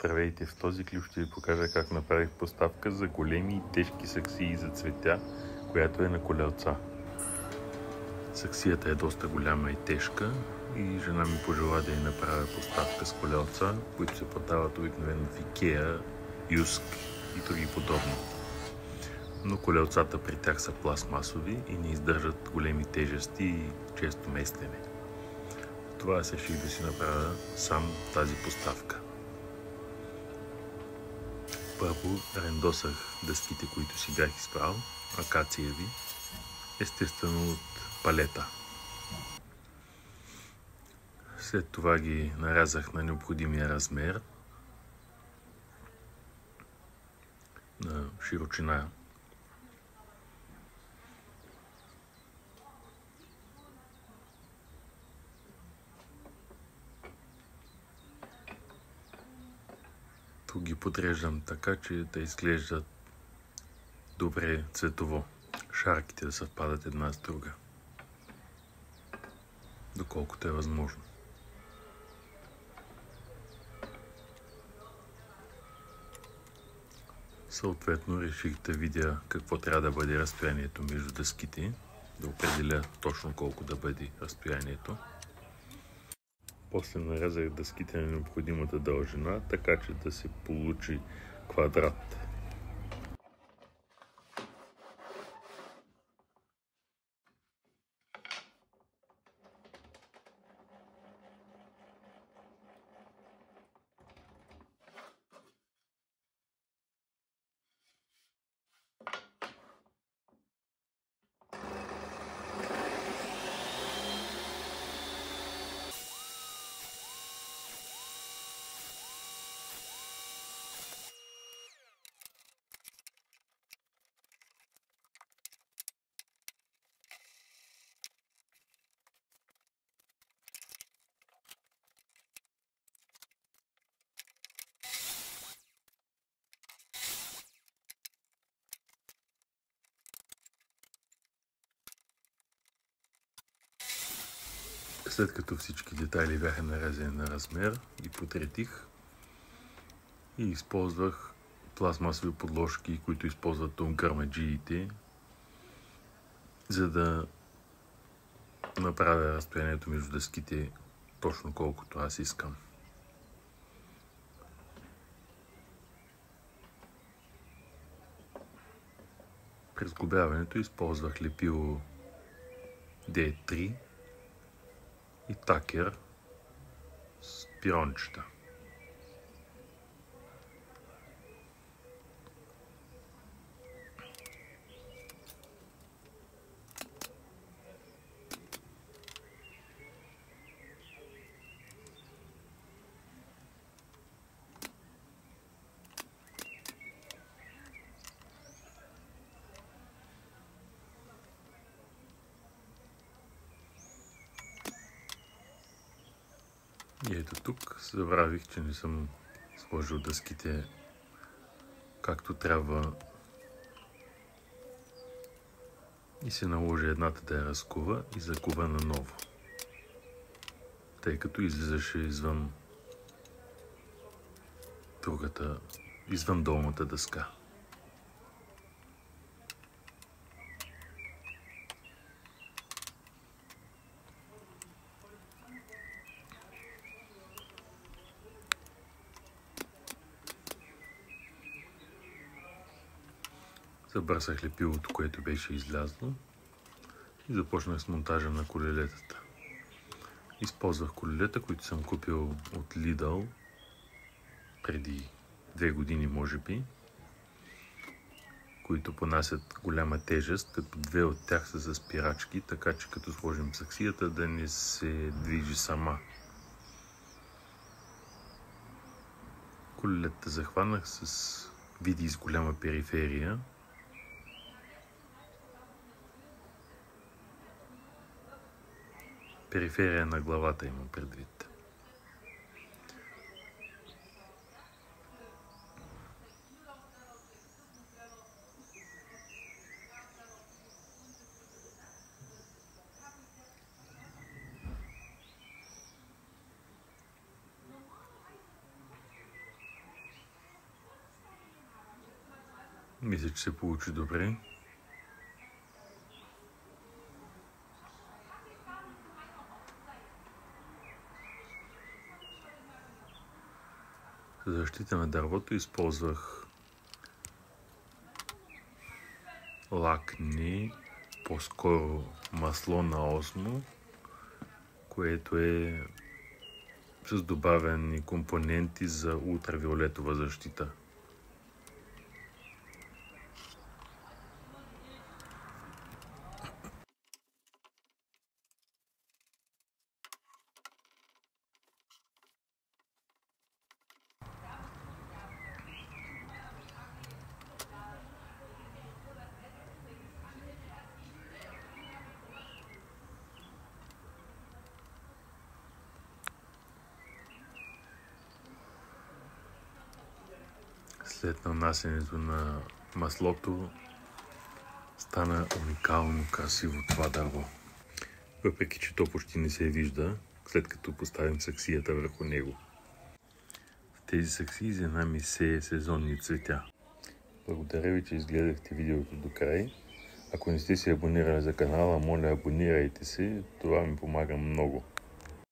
Здравейте! В този клип ще ви покажа как направих поставка за големи и тежки саксии за цветя, която е на колелца. Саксията е доста голяма и тежка и жена ми пожела да й направя поставка с колелца, които се продават обикновено в Икеа, Юск и други подобни. Но колелцата при тях са пластмасови и не издържат големи тежести и често местене. Това аз реших да си направя сам тази поставка. Първо рендосах дъските, които си бях избрал, акациеви, естествено от палета. След това ги нарязах на необходимия размер, на широчина. Тук ги подреждам така, че да изглеждат добре цветово. Шарките да съвпадат една с друга, доколкото е възможно. Съответно реших да видя какво трябва да бъде разстоянието между дъските, да определя точно колко да бъде разстоянието. После нарязах дъските на необходимата дължина, така че да се получи квадрат. След като всички детайли бяха нарезани на размер, ги потретих и използвах пластмасови подложки, които използват гърмаджиите, за да направя разстоянието между дъските точно колкото аз искам. При сглобяването използвах лепило D3 и такер с пирончета. И ето тук забравих, че не съм сложил дъските както трябва и се наложи едната да я разкува и закува наново, тъй като излизаше извън долната дъска. Забърсах лепилото, което беше излязло, и започнах с монтажа на колелетата. Използвах колелета, които съм купил от Lidl преди 2 години, може би, които понасят голяма тежест, като 2 от тях са за спирачки, така че като сложим саксията да не се движи сама. Колелетата захванах с види с голяма периферия. Периферия на главата имам предвид. Мисля, че се получи добре. За защита на дървото използвах лакни, по-скоро масло на осмо, което е с добавени компоненти за ултравиолетова защита. След нанасянето на маслото стана уникално красиво това дърво. Въпреки че то почти не се вижда, след като поставим саксията върху него. В тези саксии жена ми сее сезонни цветя. Благодаря ви, че изгледахте видеото до край. Ако не сте се абонирали за канала, моля абонирайте се, това ми помага много.